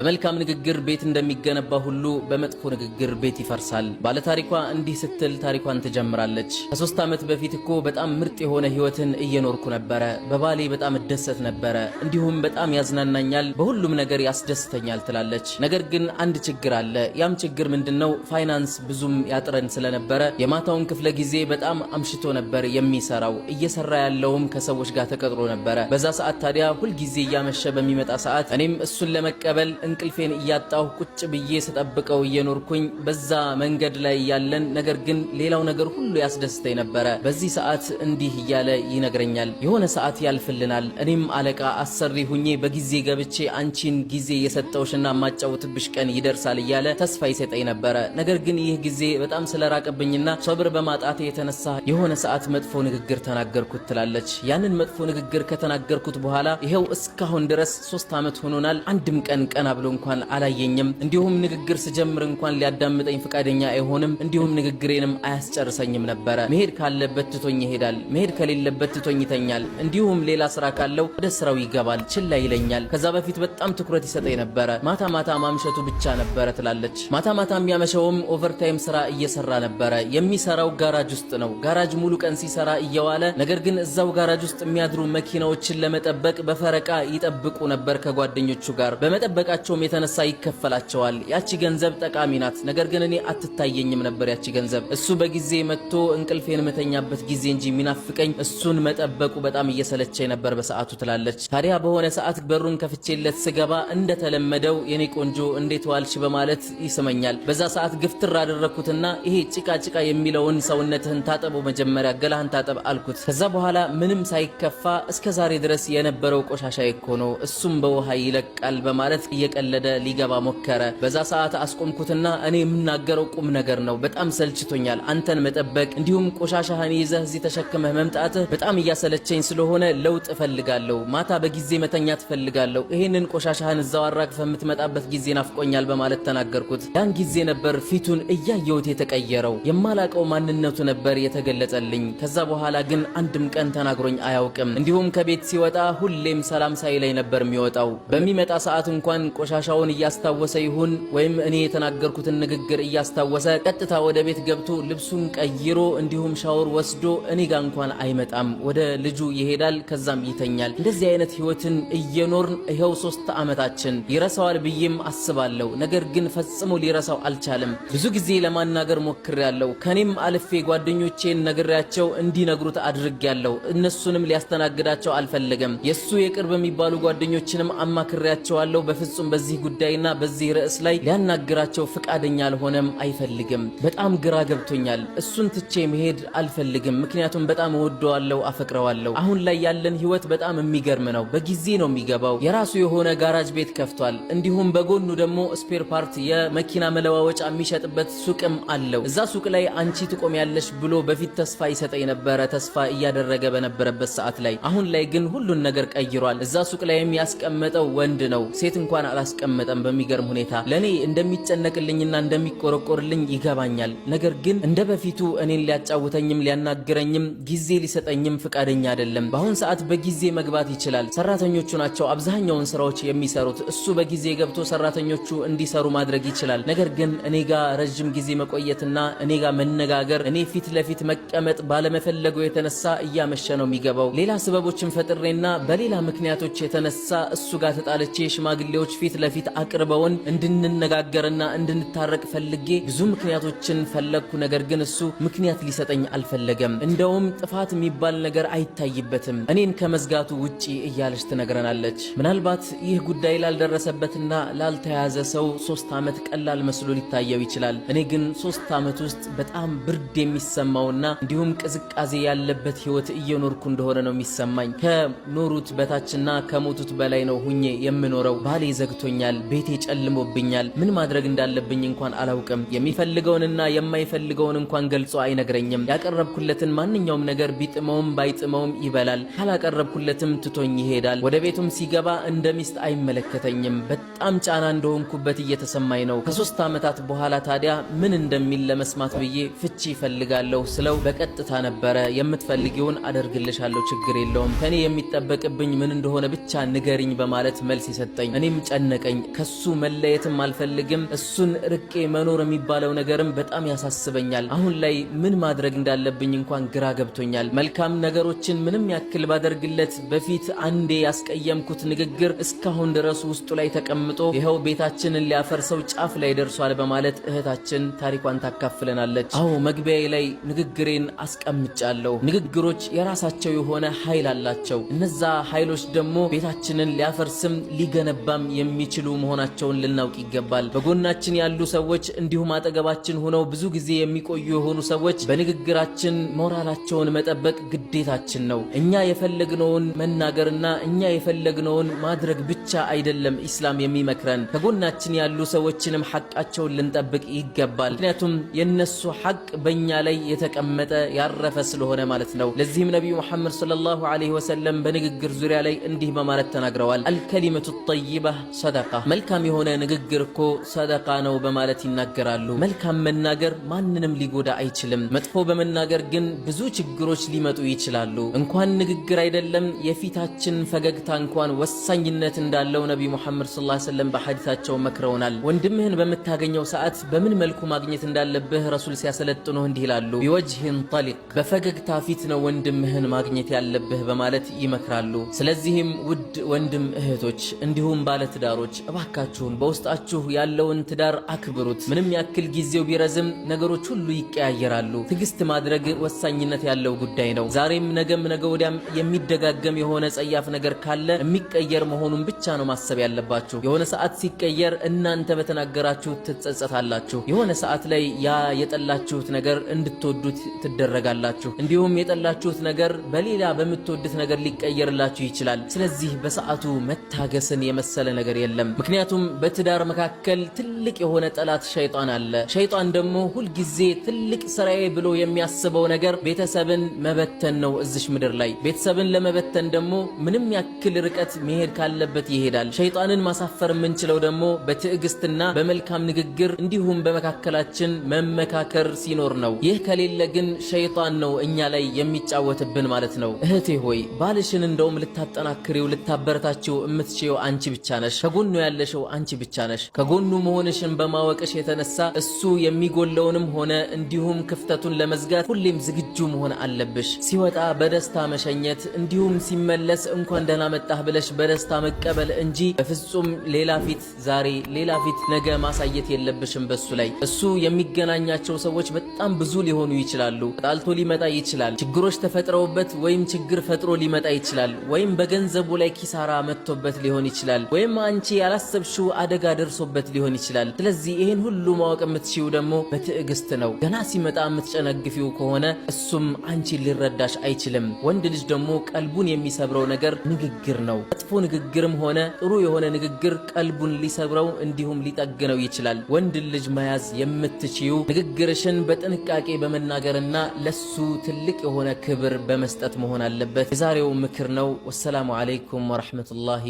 በመልካም ንግግር ቤት እንደሚገነባ ሁሉ በመጥፎ ንግግር ቤት ይፈርሳል። ባለ ታሪኳ እንዲህ ስትል ታሪኳን ትጀምራለች። ከ3 ዓመት በፊት እኮ በጣም ምርጥ የሆነ ህይወትን እየኖርኩ ነበረ። በባሌ በጣም እደሰት ነበረ፣ እንዲሁም በጣም ያዝናናኛል፣ በሁሉም ነገር ያስደስተኛል ትላለች። ነገር ግን አንድ ችግር አለ። ያም ችግር ምንድነው? ፋይናንስ ብዙም ያጥረን ስለነበረ የማታውን ክፍለ ጊዜ በጣም አምሽቶ ነበር የሚሰራው። እየሰራ ያለውም ከሰዎች ጋር ተቀጥሮ ነበረ። በዛ ሰዓት ታዲያ ሁል ጊዜ እያመሸ በሚመጣ ሰዓት እኔም እሱን ለመቀበል እንቅልፌን እያጣሁ ቁጭ ብዬ ስጠብቀው እየኖርኩኝ በዛ መንገድ ላይ ያለን፣ ነገር ግን ሌላው ነገር ሁሉ ያስደስተኝ ነበረ። በዚህ ሰዓት እንዲህ እያለ ይነግረኛል። የሆነ ሰዓት ያልፍልናል፣ እኔም አለቃ አሰሪ ሁኜ በጊዜ ገብቼ አንቺን ጊዜ የሰጠውሽና ማጫወትብሽ ቀን ይደርሳል እያለ ተስፋ ይሰጠኝ ነበረ። ነገር ግን ይህ ጊዜ በጣም ስለራቀብኝና ሶብር በማጣቴ የተነሳ የሆነ ሰዓት መጥፎ ንግግር ተናገርኩት ትላለች። ያንን መጥፎ ንግግር ከተናገርኩት በኋላ ይሄው እስካሁን ድረስ 3 ዓመት ሆኖናል። አንድም ቀን ብሎ እንኳን አላየኝም። እንዲሁም ንግግር ስጀምር እንኳን ሊያዳምጠኝ ፈቃደኛ አይሆንም። እንዲሁም ንግግሬንም አያስጨርሰኝም ነበረ። መሄድ ካለበት ትቶኝ ይሄዳል፣ መሄድ ከሌለበት ትቶኝ ይተኛል። እንዲሁም ሌላ ስራ ካለው ወደ ስራው ይገባል፣ ችላ ይለኛል። ከዛ በፊት በጣም ትኩረት ይሰጠኝ ነበረ። ማታ ማታ ማምሸቱ ብቻ ነበረ ትላለች። ማታ ማታ የሚያመሸውም ኦቨርታይም ስራ እየሰራ ነበረ። የሚሰራው ጋራጅ ውስጥ ነው። ጋራጅ ሙሉ ቀን ሲሰራ እየዋለ ነገር ግን እዛው ጋራጅ ውስጥ የሚያድሩ መኪናዎችን ለመጠበቅ በፈረቃ ይጠብቁ ነበር ከጓደኞቹ ጋር። በመጠበቃቸውም የተነሳ ይከፈላቸዋል። ያቺ ገንዘብ ጠቃሚ ናት፣ ነገር ግን እኔ አትታየኝም ነበር ያቺ ገንዘብ። እሱ በጊዜ መጥቶ እንቅልፌን መተኛበት ጊዜ እንጂ ሚናፍቀኝ እሱን መጠበቁ በጣም እየሰለቸኝ ነበር በሰዓቱ ትላለች። ታዲያ በሆነ ሰዓት በሩን ከፍቼለት ስገባ እንደተለመደው የኔ ቆንጆ እንዴት ዋልሽ በማለት ይስመኛል። በዛ ሰዓት ግፍትር አደረኩትና ይሄ ጭቃ ጭቃ የሚለውን ሰውነትህን ታጠቡ፣ መጀመሪያ ገላህን ታጠብ አልኩት። ከዛ በኋላ ምንም ሳይከፋ እስከዛሬ ድረስ የነበረው ቆሻሻ እኮ ነው፣ እሱም በውሃ ይለቃል በማለት እየቀለደ ሊገባ ሞከረ። በዛ ሰዓት አስቆምኩትና እኔ የምናገረው ቁም ነገር ነው፣ በጣም ሰልችቶኛል አንተን መጠበቅ፣ እንዲሁም ቆሻሻህን ይዘህ እዚህ ተሸክመህ መምጣትህ በጣም እያሰለቸኝ ስለሆነ ለውጥ እፈልጋለሁ፣ ማታ በጊዜ መተኛት እፈልጋለሁ፣ ይሄንን ቆሻሻህን እዛው አራግፈህ የምትመጣበት ጊዜ ናፍቆኛል በማለት ተናገርኩት። ያን ጊዜ ነበር ፊቱን እያየሁት የተቀየረው፣ የማላቀው ማንነቱ ነበር የተገለጸልኝ። ከዛ በኋላ ግን አንድም ቀን ተናግሮኝ አያውቅም። እንዲሁም ከቤት ሲወጣ ሁሌም ሰላም ሳይለኝ ነበር የሚወጣው። በሚመጣ ሰዓት እንኳን ቆሻሻውን እያስታወሰ ይሁን ወይም እኔ የተናገርኩትን ንግግር እያስታወሰ ቀጥታ ወደ ቤት ገብቶ ልብሱን ቀይሮ እንዲሁም ሻወር ወስዶ እኔ ጋር እንኳን አይመጣም፣ ወደ ልጁ ይሄዳል፣ ከዛም ይተኛል። እንደዚህ አይነት ህይወትን እየኖርን ይሄው 3 ዓመታችን። ይረሳዋል ብዬም አስባለሁ፣ ነገር ግን ፈጽሞ ሊረሳው አልቻለም። ብዙ ጊዜ ለማናገር ሞክሬያለሁ። ከኔም አልፌ ጓደኞቼን ነግሬያቸው እንዲነግሩት አድርጌያለሁ። እነሱንም ሊያስተናግዳቸው አልፈለገም። የሱ የቅርብ የሚባሉ ጓደኞችንም አማክሬያቸዋለሁ። በፍጹም በዚህ ጉዳይና በዚህ ርዕስ ላይ ሊያናግራቸው ፍቃደኛ አልሆነም፣ አይፈልግም። በጣም ግራ ገብቶኛል። እሱን ትቼ መሄድ አልፈልግም፣ ምክንያቱም በጣም እወደዋለሁ፣ አፈቅረዋለሁ። አሁን ላይ ያለን ህይወት በጣም የሚገርም ነው። በጊዜ ነው የሚገባው። የራሱ የሆነ ጋራጅ ቤት ከፍቷል። እንዲሁም በጎኑ ደግሞ ስፔር ፓርት የመኪና መለዋወጫ የሚሸጥበት ሱቅም አለው። እዛ ሱቅ ላይ አንቺ ትቆሚያለሽ ብሎ በፊት ተስፋ ይሰጠኝ ነበረ፣ ተስፋ እያደረገ በነበረበት ሰዓት ላይ። አሁን ላይ ግን ሁሉን ነገር ቀይሯል። እዛ ሱቅ ላይም ያስቀመጠው ወንድ ነው፣ ሴት እንኳን አላስቀመጠም። በሚገርም ሁኔታ ለኔ እንደሚጨነቅልኝና እንደሚቆረቆርልኝ ይገባኛል። ነገር ግን እንደ በፊቱ እኔን ሊያጫውተኝም ሊያናግረኝም ጊዜ ሊሰጠኝም ፍቃደኛ አይደለም። በአሁን ሰዓት በጊዜ መግባት ይችላል። ሰራተኞቹ ናቸው አብዛኛውን ስራዎች የሚሰሩት። እሱ በጊዜ ገብቶ ሰራተኞቹ እንዲሰሩ ማድረግ ይችላል። ነገር ግን እኔ ጋር ረጅም ጊዜ መቆየትና እኔ ጋር መነጋገር፣ እኔ ፊት ለፊት መቀመጥ ባለመፈለጉ የተነሳ እያመሸ ነው የሚገባው። ሌላ ስበቦችን ፈጥሬና በሌላ ምክንያቶች የተነሳ እሱ ጋር ተጣልቼ ሽማግሌዎች ፊት ለፊት አቅርበውን እንድንነጋገርና እንድንታረቅ ፈልጌ ብዙ ምክንያቶችን ፈለግኩ። ነገር ግን እሱ ምክንያት ሊሰጠኝ አልፈለገም። እንደውም ጥፋት የሚባል ነገር አይታይበትም እኔን ከመዝጋቱ ውጪ እያለች ትነግረናለች። ምናልባት ይህ ጉዳይ ላልደረሰበትና ላልተያዘ ሰው 3 ዓመት ቀላል መስሎ ሊታየው ይችላል። እኔ ግን 3 ዓመት ውስጥ በጣም ብርድ የሚሰማውና እንዲሁም ቅዝቃዜ ያለበት ህይወት እየኖርኩ እንደሆነ ነው የሚሰማኝ። ከኖሩት በታችና ከሞቱት በላይ ነው ሁኜ የምኖረው። ባሌ ዘግቶኛል፣ ቤቴ ጨልሞብኛል። ምን ማድረግ እንዳለብኝ እንኳን አላውቅም። የሚፈልገውንና የማይፈልገውን እንኳን ገልጾ አይነግረኝም። ያቀረብኩለትን ማንኛውም ነገር ቢጥመውም ባይጥመውም ይበላል። ካላቀረብኩለትም ትቶኝ ይሄዳል። ወደ ቤቱም ሲገባ እንደ ሚስት አይመለከተኝም። በጣም ጫና እንደሆንኩበት እየተሰማኝ ነው። ከ3 ዓመታት በኋላ ታዲያ ምን እንደሚል ለመስማት ብዬ ፍቺ ይፈልጋለሁ ስለው በቀጥታ ነበረ የምትፈልጊውን አደርግልሻለሁ፣ ችግር የለውም፣ ከኔ የሚጠበቅብኝ ምን እንደሆነ ብቻ ንገሪኝ በማለት መልስ ይሰጠኝ። እኔም ጨነቀኝ። ጨነቀኝ። ከሱ መለየትም አልፈልግም። እሱን ርቄ መኖር የሚባለው ነገርም በጣም ያሳስበኛል። አሁን ላይ ምን ማድረግ እንዳለብኝ እንኳን ግራ ገብቶኛል። መልካም ነገሮችን ምንም ያክል ባደርግለት በፊት አንዴ ያስቀየምኩት ንግግር እስካሁን ድረስ ውስጡ ላይ ተቀምጦ ይኸው ቤታችንን ሊያፈርሰው ጫፍ ላይ ደርሷል በማለት እህታችን ታሪኳን ታካፍለናለች። አዎ መግቢያዬ ላይ ንግግሬን አስቀምጫለሁ። ንግግሮች የራሳቸው የሆነ ኃይል አላቸው። እነዛ ኃይሎች ደግሞ ቤታችንን ሊያፈርስም ሊገነባም የሚችሉ መሆናቸውን ልናውቅ ይገባል። በጎናችን ያሉ ሰዎች እንዲሁም አጠገባችን ሆነው ብዙ ጊዜ የሚቆዩ የሆኑ ሰዎች በንግግራችን ሞራላቸውን መጠበቅ ግዴታችን ነው። እኛ የፈለግነውን መናገርና እኛ የፈለግነውን ማድረግ ብቻ አይደለም ኢስላም የሚመክረን። ከጎናችን ያሉ ሰዎችንም ሐቃቸውን ልንጠብቅ ይገባል። ምክንያቱም የነሱ ሐቅ በእኛ ላይ የተቀመጠ ያረፈ ስለሆነ ማለት ነው። ለዚህም ነቢዩ ሙሐመድ ሰለላሁ ዐለይሂ ወሰለም በንግግር ዙሪያ ላይ እንዲህ በማለት ተናግረዋል። አልከሊመቱ ጠይባ ሰደቃ፣ መልካም የሆነ ንግግር እኮ ሰደቃ ነው በማለት ይናገራሉ። መልካም መናገር ማንንም ሊጎዳ አይችልም። መጥፎ በመናገር ግን ብዙ ችግሮች ሊመጡ ይችላሉ። እንኳን ንግግር አይደለም የፊታችን ፈገግታ እንኳን ወሳኝነት እንዳለው ነቢዩ ሙሐመድ ሰለላሁ ዐለይሂ ወሰለም በሐዲታቸው መክረውናል። ወንድምህን በምታገኘው ሰዓት በምን መልኩ ማግኘት እንዳለብህ ረሱል ሲያሰለጥኑ እንዲህ ይላሉ፣ ቢወጅህን ጠሊቅ፣ በፈገግታ ፊት ነው ወንድምህን ማግኘት ያለብህ በማለት ይመክራሉ። ስለዚህም ውድ ወንድም እህቶች እንዲሁም ባለትዳሮች እባካችሁን በውስጣችሁ ያለውን ትዳር አክብሩት። ምንም ያክል ጊዜው ቢረዝም ነገሮች ሁሉ ይቀያየራሉ። ትዕግስት ማድረግ ወሳኝነት ያለው ጉዳይ ነው። ዛሬም ነገም ነገ ወዲያም የሚደጋገም የሆነ ጸያፍ ነገር ካለ የሚቀየር መሆኑን ብቻ ነው ማሰብ ያለባችሁ። የሆነ ሰዓት ሲቀየር እናንተ በተናገራችሁት ትጸጸታላችሁ። የሆነ ሰዓት ላይ ያ የጠላችሁት ነገር እንድትወዱት ትደረጋላችሁ። እንዲሁም የጠላችሁት ነገር በሌላ በምትወዱት ነገር ሊቀየርላችሁ ይችላል። ስለዚህ በሰዓቱ መታገስን የመሰለ ነገር የለም። ምክንያቱም በትዳር መካከል ትልቅ የሆነ ጠላት ሸይጣን አለ። ሸይጣን ደግሞ ሁልጊዜ ትልቅ ስራዬ ብሎ የሚያስበው ነገር ቤተሰብን መበተን ነው። እዚሽ ምድር ላይ ቤተሰብን ለመበተን ደግሞ ምንም ያክል ርቀት መሄድ ካለበት ይሄዳል። ሸይጣንን ማሳፈር የምንችለው ደግሞ በትዕግስትና በመልካም ንግግር እንዲሁም በመካከላችን መመካከር ሲኖር ነው። ይህ ከሌለ ግን ሸይጣን ነው እኛ ላይ የሚጫወትብን ማለት ነው። እህቴ ሆይ ባልሽን እንደውም ልታጠናክሪው ልታበረታችው የምትችይው አንቺ ብቻ ነሽ። ከጎኑ ያለሽው አንቺ ብቻ ነሽ። ከጎኑ መሆንሽን በማወቅሽ የተነሳ እሱ የሚጎለውንም ሆነ እንዲሁም ክፍተቱን ለመዝጋት ሁሌም ዝግጁ መሆን አለብሽ። ሲወጣ በደስታ መሸኘት እንዲሁም ሲመለስ እንኳን ደህና መጣህ ብለሽ በደስታ መቀበል እንጂ በፍጹም ሌላ ፊት ዛሬ ሌላ ፊት ነገ ማሳየት የለብሽም በሱ ላይ። እሱ የሚገናኛቸው ሰዎች በጣም ብዙ ሊሆኑ ይችላሉ። ጣልቶ ሊመጣ ይችላል። ችግሮች ተፈጥረውበት ወይም ችግር ፈጥሮ ሊመጣ ይችላል። ወይም በገንዘቡ ላይ ኪሳራ መጥቶበት ሊሆን ይችላል። ወይም አንቺ ያላሰብሽው አደጋ ደርሶበት ሊሆን ይችላል። ስለዚህ ይሄን ሁሉ ማወቅ የምትችይው ደግሞ በትዕግስት ነው። ገና ሲመጣ የምትጨነግፊው ከሆነ እሱም አንቺ ሊረዳሽ አይችልም። ወንድ ልጅ ደግሞ ቀልቡን የሚሰብረው ነገር ንግግር ነው። መጥፎ ንግግርም ሆነ ጥሩ የሆነ ንግግር ቀልቡን ሊሰብረው እንዲሁም ሊጠግነው ይችላል። ወንድ ልጅ መያዝ የምትችይው ንግግርሽን በጥንቃቄ በመናገርና ለሱ ትልቅ የሆነ ክብር በመስጠት መሆን አለበት። የዛሬው ምክር ነው። ወሰላሙ አለይኩም ወራህመቱላሂ